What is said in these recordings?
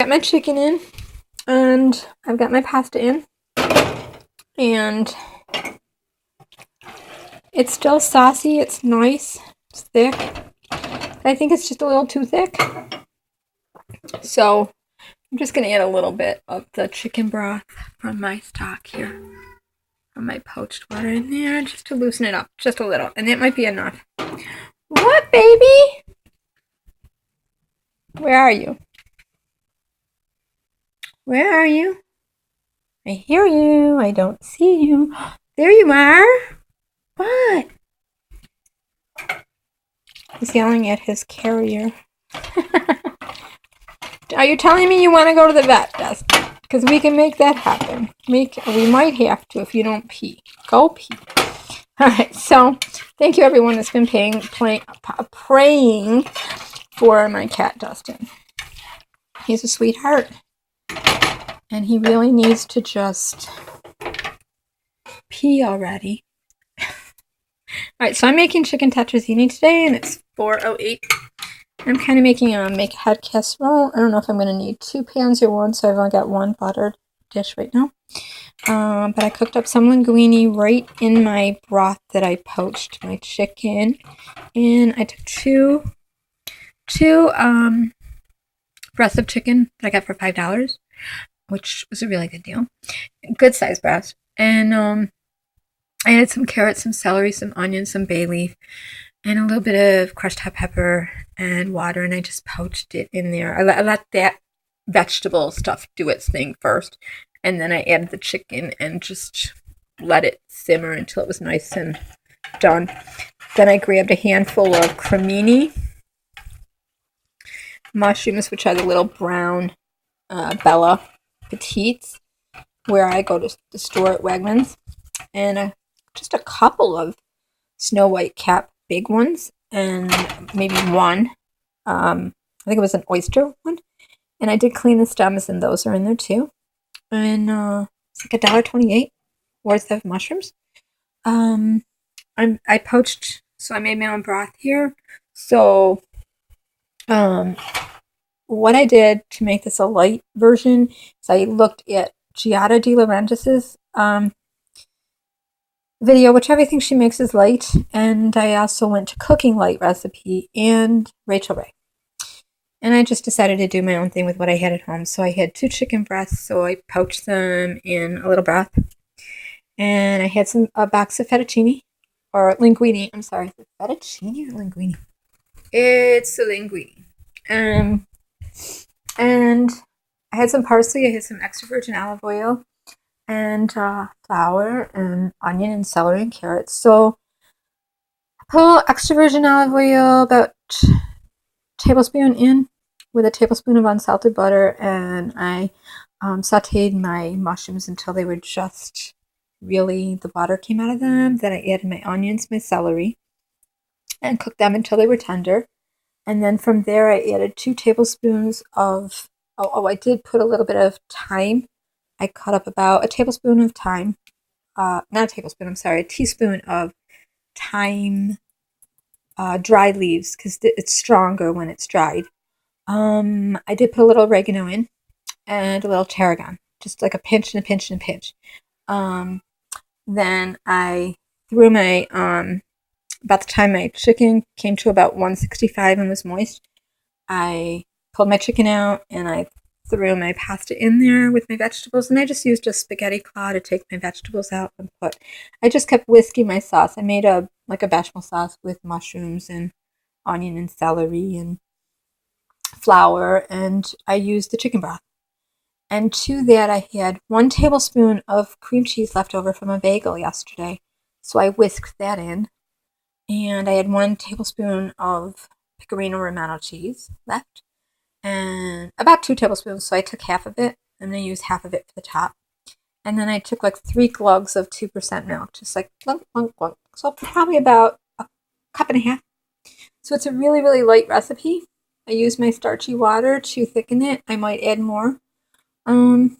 got my chicken in, and I've got my pasta in, and it's still saucy. It's nice. It's thick. I think it's just a little too thick. So I'm just going to add a little bit of the chicken broth from my stock here, from my poached water in there, just to loosen it up just a little. And it might be enough. What, baby? Where are you? Where are you? I hear you. I don't see you. There you are. What? He's yelling at his carrier. Are you telling me you want to go to the vet, Dustin? Because we can make that happen. We might have to if you don't pee. Go pee. All right. So thank you, everyone that's been praying for my cat, Dustin. He's a sweetheart. And he really needs to just pee already. Alright, so I'm making chicken tetrazzini today, and it's 4:08. I'm kind of making a head casserole. I don't know if I'm going to need 2 pans or one, so I've only got one buttered dish right now. But I cooked up some linguine right in my broth that I poached my chicken. And I took two breasts of chicken that I got for $5, which was a really good deal. Good size breast. And I added some carrots, some celery, some onions, some bay leaf, and a little bit of crushed hot pepper and water, and I just poached it in there. I let that vegetable stuff do its thing first, and then I added the chicken and just let it simmer until it was nice and done. Then I grabbed a handful of cremini mushrooms, which are the little brown Bella Petites, where I go to the store at Wegmans, and just a couple of Snow White cap big ones, and maybe one. I think it was an oyster one. And I did clean the stems, and those are in there too. And it's like $1.28 worth of mushrooms. I poached, so I made my own broth here. So what I did to make this a light version is I looked at Giada De Laurentiis's video, which everything she makes is light, and I also went to Cooking Light recipe and Rachel Ray. And I just decided to do my own thing with what I had at home. So I had 2 chicken breasts, so I poached them in a little broth. And I had a box of fettuccine, or linguine. I'm sorry, fettuccine or linguine? It's a linguine. And I had some parsley, I had some extra virgin olive oil, and flour, and onion, and celery, and carrots. So I put a little extra virgin olive oil, about a tablespoon in, with a tablespoon of unsalted butter, and I sauteed my mushrooms until they were just really, the butter came out of them. Then I added my onions, my celery, and cooked them until they were tender. And then from there I added 2 tablespoons of, I did put a little bit of thyme. I cut up about a tablespoon of thyme, not a tablespoon, I'm sorry, a teaspoon of thyme dried leaves, because it's stronger when it's dried. I did put a little oregano in, and a little tarragon, just like a pinch and a pinch and a pinch. Then I threw my, about the time my chicken came to about 165 and was moist, I pulled my chicken out, and I threw my pasta in there with my vegetables, and I just used a spaghetti claw to take my vegetables out and I just kept whisking my sauce. I made a bechamel sauce with mushrooms and onion and celery and flour, and I used the chicken broth. And to that I had 1 tablespoon of cream cheese left over from a bagel yesterday, so I whisked that in, and I had 1 tablespoon of Pecorino Romano cheese left, and about 2 tablespoons, so I took half of it, and I used half of it for the top. And then I took like 3 glugs of 2% milk, just like glug, glug, glug. So probably about a cup and a half. So it's a really, really light recipe. I use my starchy water to thicken it. I might add more. So I'm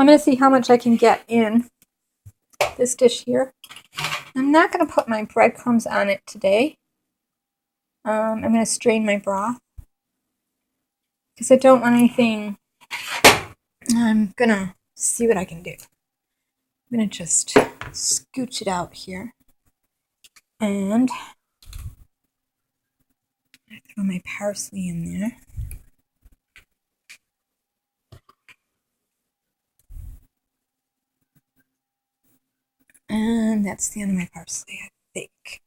going to see how much I can get in this dish here. I'm not going to put my breadcrumbs on it today. I'm going to strain my broth, because I don't want anything. I'm gonna see what I can do. I'm gonna just scooch it out here, and I throw my parsley in there. And that's the end of my parsley, I think.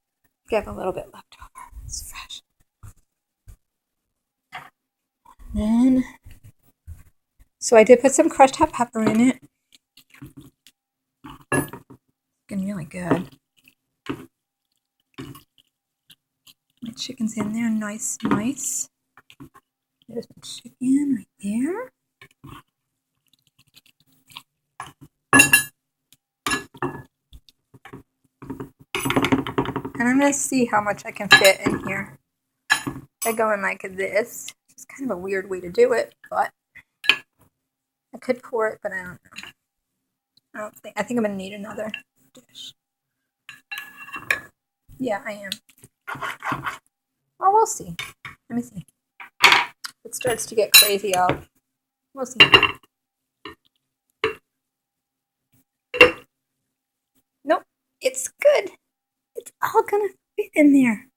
I have a little bit left over. It's fresh. And then, so I did put some crushed hot pepper in it. Looking really good. My chicken's in there, nice. There's my chicken right there. And I'm going to see how much I can fit in here. I go in like this. It's kind of a weird way to do it, but I could pour it, but I don't know. I think I'm going to need another dish. Yeah, I am. Oh, we'll see. Let me see. If it starts to get crazy, we'll see. Nope, it's good. It's all gonna fit in there.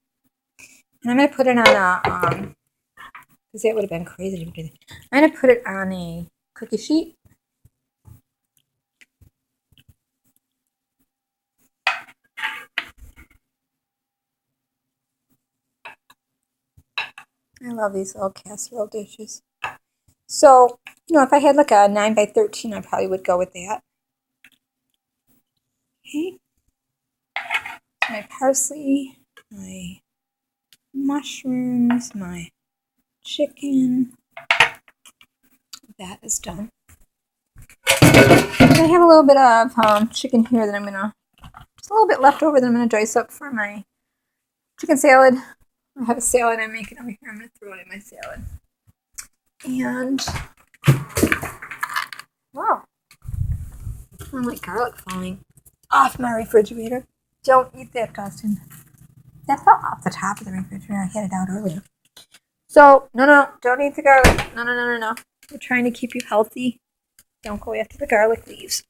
And I'm gonna put it on a, because it would have been crazy to do that. I'm gonna put it on a cookie sheet. I love these little casserole dishes. So, if I had like a 9 by 13, I probably would go with that. Okay. My parsley, my mushrooms, my chicken. That is done. And I have a little bit of chicken here that I'm gonna, just a little bit left over that I'm gonna dice up for my chicken salad. I have a salad I'm making over here. I'm gonna throw it in my salad. And wow, I don't like garlic falling off my refrigerator. Don't eat that, Dustin. That fell off the top of the refrigerator. I had it out earlier. So, no, don't eat the garlic. No. We're trying to keep you healthy. Don't go after the garlic leaves.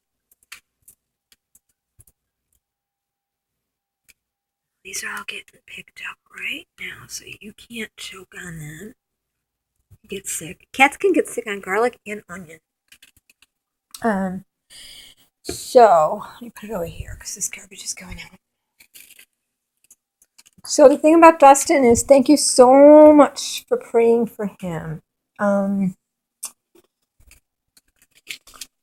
These are all getting picked up right now, so you can't choke on them. Get sick. Cats can get sick on garlic and onion. So, let me put it over here because this garbage is going out. So the thing about Dustin is thank you so much for praying for him. I'm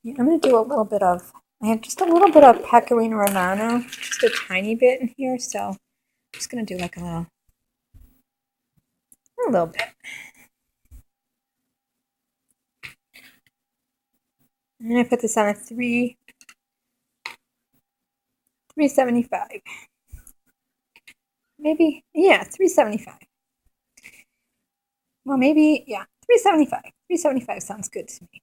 going to do a little bit of, I have just a little bit of pecorino romano, just a tiny bit in here, so I'm just going to do like a little bit. I'm going to put this on a 375. Maybe, yeah, 375. Well, maybe, yeah, 375. 375 sounds good to me.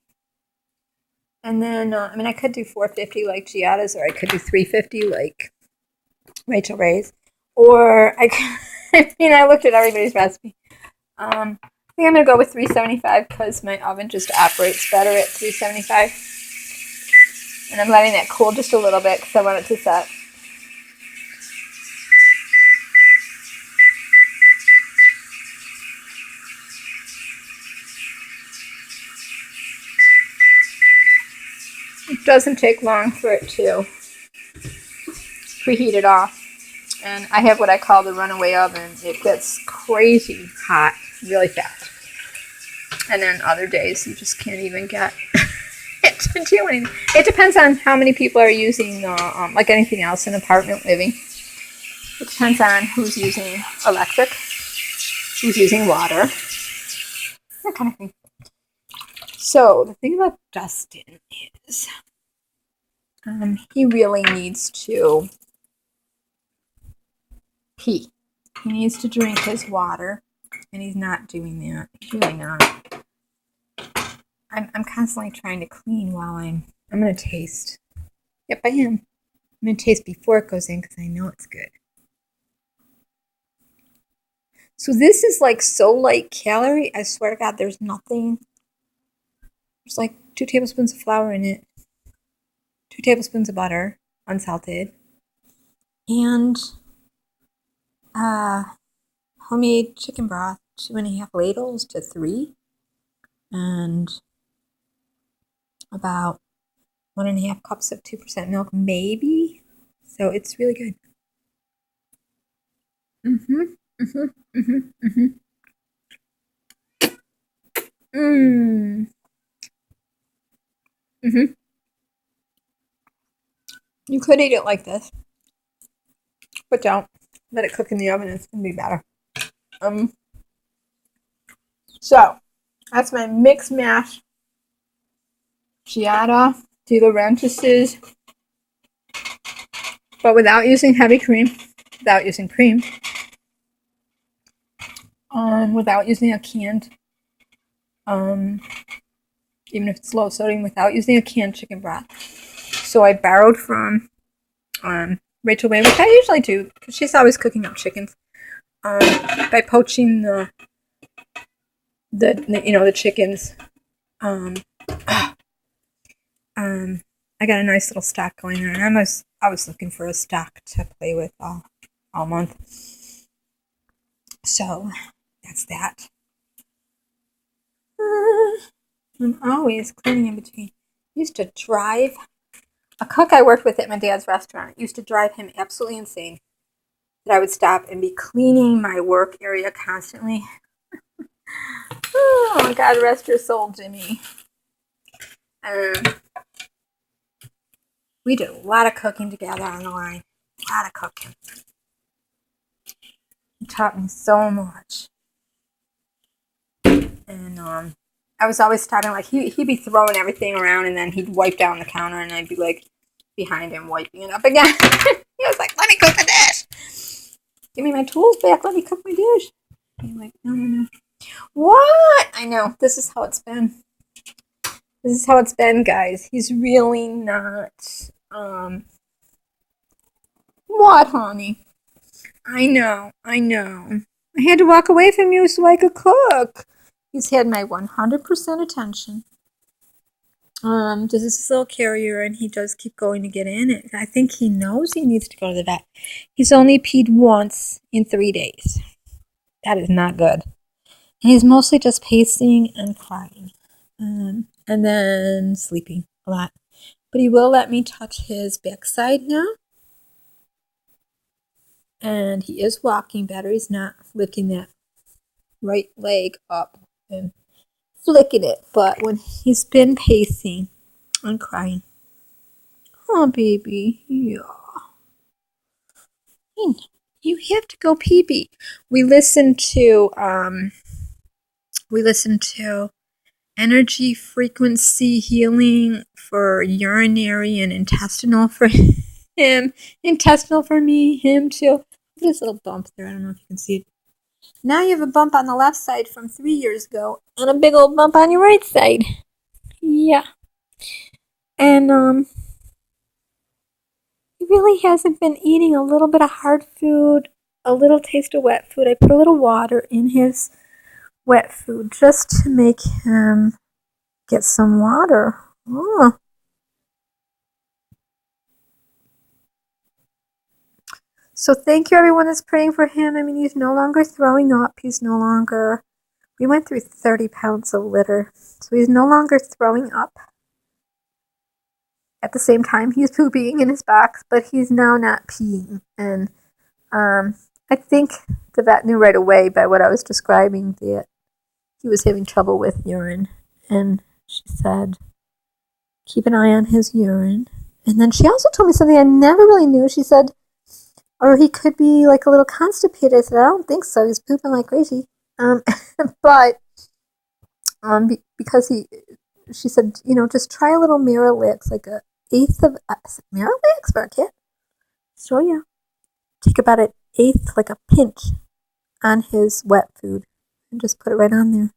And then, I could do 450 like Giada's, or I could do 350 like Rachel Ray's. Or, I looked at everybody's recipe. I think I'm going to go with 375 because my oven just operates better at 375. And I'm letting that cool just a little bit because I want it to set. It doesn't take long for it to preheat it off. And I have what I call the runaway oven. It gets crazy hot really fast. And then other days you just can't even get it to do anything. It depends on how many people are using, like anything else in apartment living. It depends on who's using electric, who's using water, that kind of thing. So the thing about Dustin is he really needs to pee. He needs to drink his water, and he's not doing that. He's really not. I'm constantly trying to clean while I'm going to taste. Yep, I am. I'm going to taste before it goes in because I know it's good. So this is like so light calorie. I swear to God, there's nothing. There's like 2 tablespoons of flour in it, 2 tablespoons of butter, unsalted, and uh, homemade chicken broth, 2.5 ladles to 3, and about 1.5 cups of 2% milk, maybe. So it's really good. Mhm. Mhm. Mhm. Mhm. Mm. Mhm. You could eat it like this, but don't. Let it cook in the oven. It's gonna be better. Um. So that's my mixed mash Giada de Laurentiis's, but without using heavy cream, without using cream, without using a canned, um, even if it's low sodium, without using a canned chicken broth. So I borrowed from Rachel Way, which I usually do because she's always cooking up chickens, by poaching the chickens. Um, I got a nice little stock going there, and I was looking for a stock to play with all month. So that's that. I'm always cleaning in between. Used to drive a cook I worked with at my dad's restaurant. It used to drive him absolutely insane that I would stop and be cleaning my work area constantly. Oh, God rest your soul, Jimmy. We did a lot of cooking together on the line. A lot of cooking. He taught me so much. And I was always stopping, like, he'd be throwing everything around, and then he'd wipe down the counter, and I'd be, like, behind him wiping it up again. He was like, let me cook the dish. Give me my tools back. Let me cook my dish. And I'm like, no. What? I know. This is how it's been. This is how it's been, guys. He's really not, what, honey? I know. I had to walk away from you so I could cook. He's had my 100% attention. This is his little carrier, and he does keep going to get in it. I think he knows he needs to go to the vet. He's only peed once in 3 days. That is not good. And he's mostly just pacing and crying, and then sleeping a lot. But he will let me touch his backside now. And he is walking better. He's not flicking that right leg up and flicking it. But when he's been pacing and crying, oh, baby, yeah. You have to go pee-pee. We listened to energy frequency healing for urinary and intestinal for him. Intestinal for me, him too. This little bump there, I don't know if you can see it. Now you have a bump on the left side from 3 years ago, and a big old bump on your right side. Yeah. And he really hasn't been eating a little bit of hard food, a little taste of wet food. I put a little water in his wet food just to make him get some water. Oh. So thank you, everyone that's praying for him. I mean, he's no longer throwing up. We went through 30 pounds of litter. So he's no longer throwing up. At the same time, he's pooping in his box, but he's now not peeing. And I think the vet knew right away by what I was describing that he was having trouble with urine. And she said, keep an eye on his urine. And then she also told me something I never really knew. She said, or he could be like a little constipated. I said, I don't think so. He's pooping like crazy. But because she said, just try a little Miralax, like a eighth of Miralax for a kid. So yeah, take about an eighth, like a pinch, on his wet food, and just put it right on there.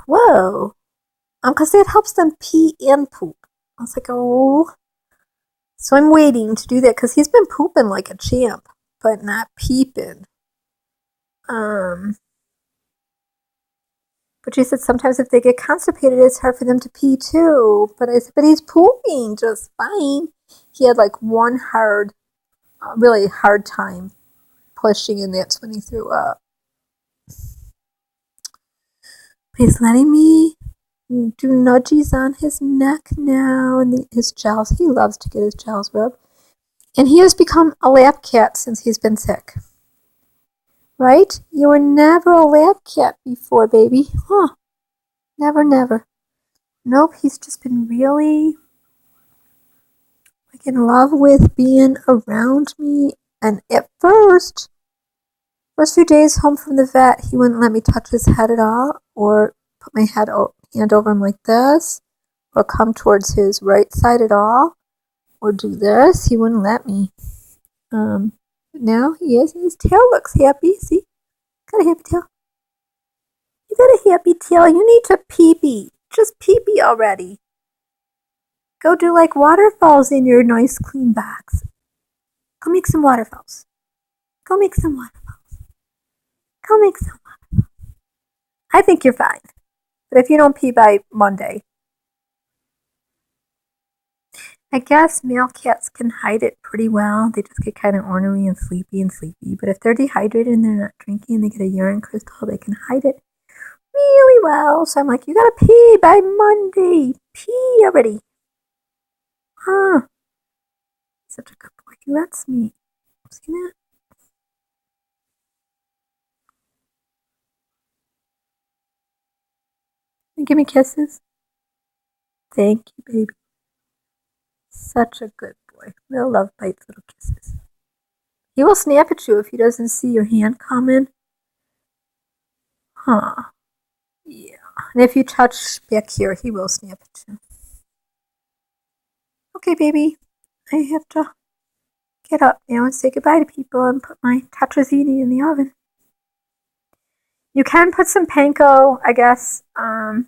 Whoa, because it helps them pee and poop. I was like, oh. So I'm waiting to do that because he's been pooping like a champ, but not peeping. But she said sometimes if they get constipated, it's hard for them to pee too. But I said, but he's pooping just fine. He had like one really hard time pushing, and that's when he threw up. He's letting me do nudgies on his neck now and his gels. He loves to get his gels rubbed. And he has become a lap cat since he's been sick. Right? You were never a lap cat before, baby. Huh. Never, never. Nope, he's just been really like in love with being around me. And at first few days home from the vet, he wouldn't let me touch his head at all or put my hand over him like this or come towards his right side at all or do this. He wouldn't let me. But now he is, and his tail looks happy. See? Got a happy tail. You got a happy tail. You need to pee-pee. Just pee-pee already. Go do like waterfalls in your nice clean box. Go make some waterfalls. Go make some waterfalls. Go make some waterfalls. I think you're fine. But if you don't pee by Monday, I guess male cats can hide it pretty well. They just get kind of ornery and sleepy. But if they're dehydrated and they're not drinking and they get a urine crystal, they can hide it really well. So I'm like, you gotta pee by Monday. Pee already. Huh. Such a good boy. He lets me. See that? And give me kisses. Thank you, baby. Such a good boy. Little love bites, little kisses. He will snap at you if he doesn't see your hand coming. Huh. Yeah. And if you touch back here, he will snap at you. Okay, baby. I have to get up now and say goodbye to people and put my Tetrazzini in the oven. You can put some panko, I guess. I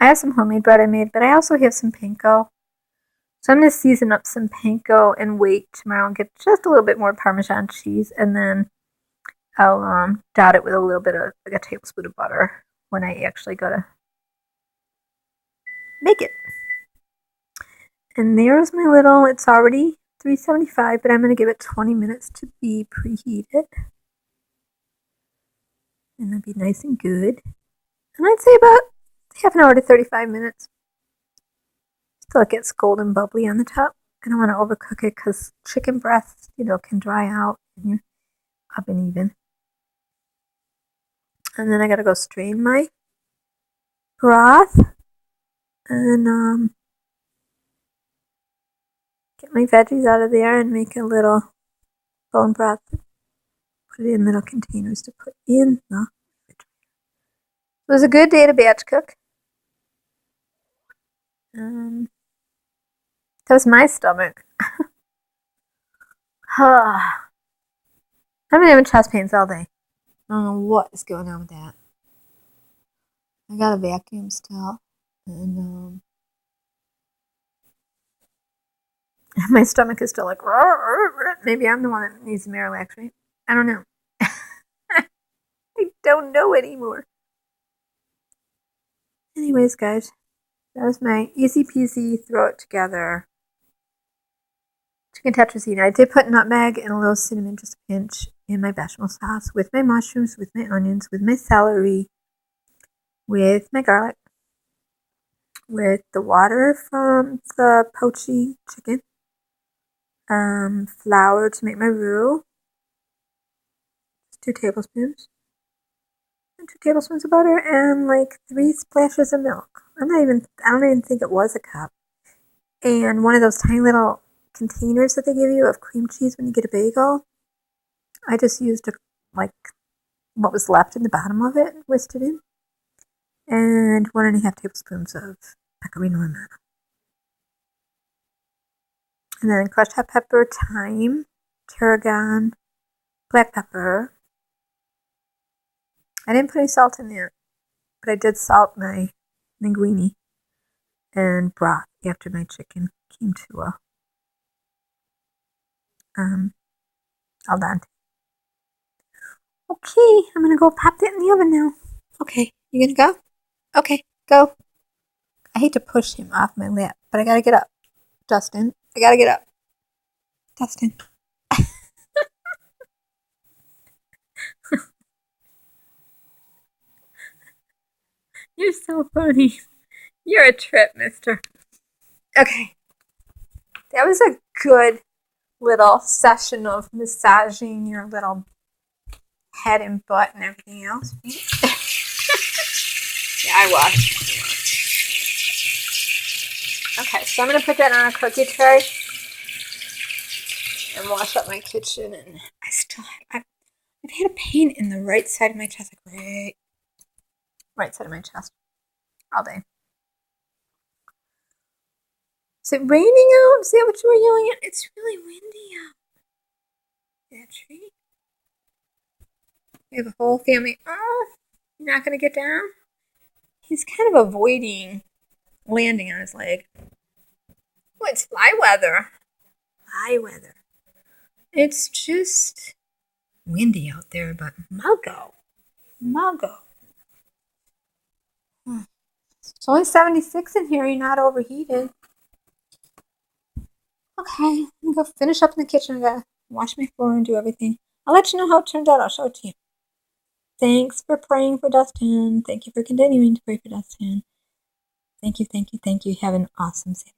have some homemade bread I made, but I also have some panko. So I'm going to season up some panko and wait tomorrow and get just a little bit more Parmesan cheese, and then I'll dot it with a little bit of like a tablespoon of butter when I actually go to make it. And there's my little, it's already 375, but I'm going to give it 20 minutes to be preheated. And it'll be nice and good. And I'd say about half an hour to 35 minutes. Still it gets golden bubbly on the top. I don't want to overcook it because chicken breasts, can dry out in your oven even. And then I got to go strain my broth and get my veggies out of there and make a little bone broth. Put it in little containers to put in the refrigerator. It was a good day to batch cook. That was my stomach. I've been having chest pains all day. I don't know what is going on with that. I got a vacuum still, and my stomach is still like, maybe I'm the one that needs Miralax, right? I don't know. I don't know anymore. Anyways, guys, that was my easy peasy, throw it together chicken tetrazzini. I did put nutmeg and a little cinnamon, just a pinch, in my bechamel sauce with my mushrooms, with my onions, with my celery, with my garlic, with the water from the poachy chicken, flour to make my roux, 2 tablespoons, and 2 tablespoons of butter, and like 3 splashes of milk. I don't even think it was a cup. And one of those tiny little containers that they give you of cream cheese when you get a bagel. I just used like what was left in the bottom of it, whisked it in, and 1.5 tablespoons of pecorino romano. And then crushed hot pepper, thyme, tarragon, black pepper. I didn't put any salt in there, but I did salt my linguine and broth after my chicken came to al dente. Okay, I'm gonna go pop that in the oven now. Okay, you gonna go? Okay, go. I hate to push him off my lap, but I gotta get up. Dustin, I gotta get up. Dustin. You're so funny. You're a trip, mister. Okay. That was a good little session of massaging your little head and butt and everything else. Yeah, I washed. Okay, so I'm going to put that on a cookie tray and wash up my kitchen. And I've had a pain in the right side of my chest, like right side of my chest all day. Is it raining out? Is that what you were yelling at? It's really windy out. That tree. We have a whole family. Oh, you're not going to get down? He's kind of avoiding landing on his leg. Oh, it's fly weather. Fly weather. It's just windy out there, but muggo. It's only 76 in here. You're not overheated. Okay, I'm going to go finish up in the kitchen. I got to wash my floor and do everything. I'll let you know how it turned out. I'll show it to you. Thanks for praying for Dustin. Thank you for continuing to pray for Dustin. Thank you. Have an awesome Saturday.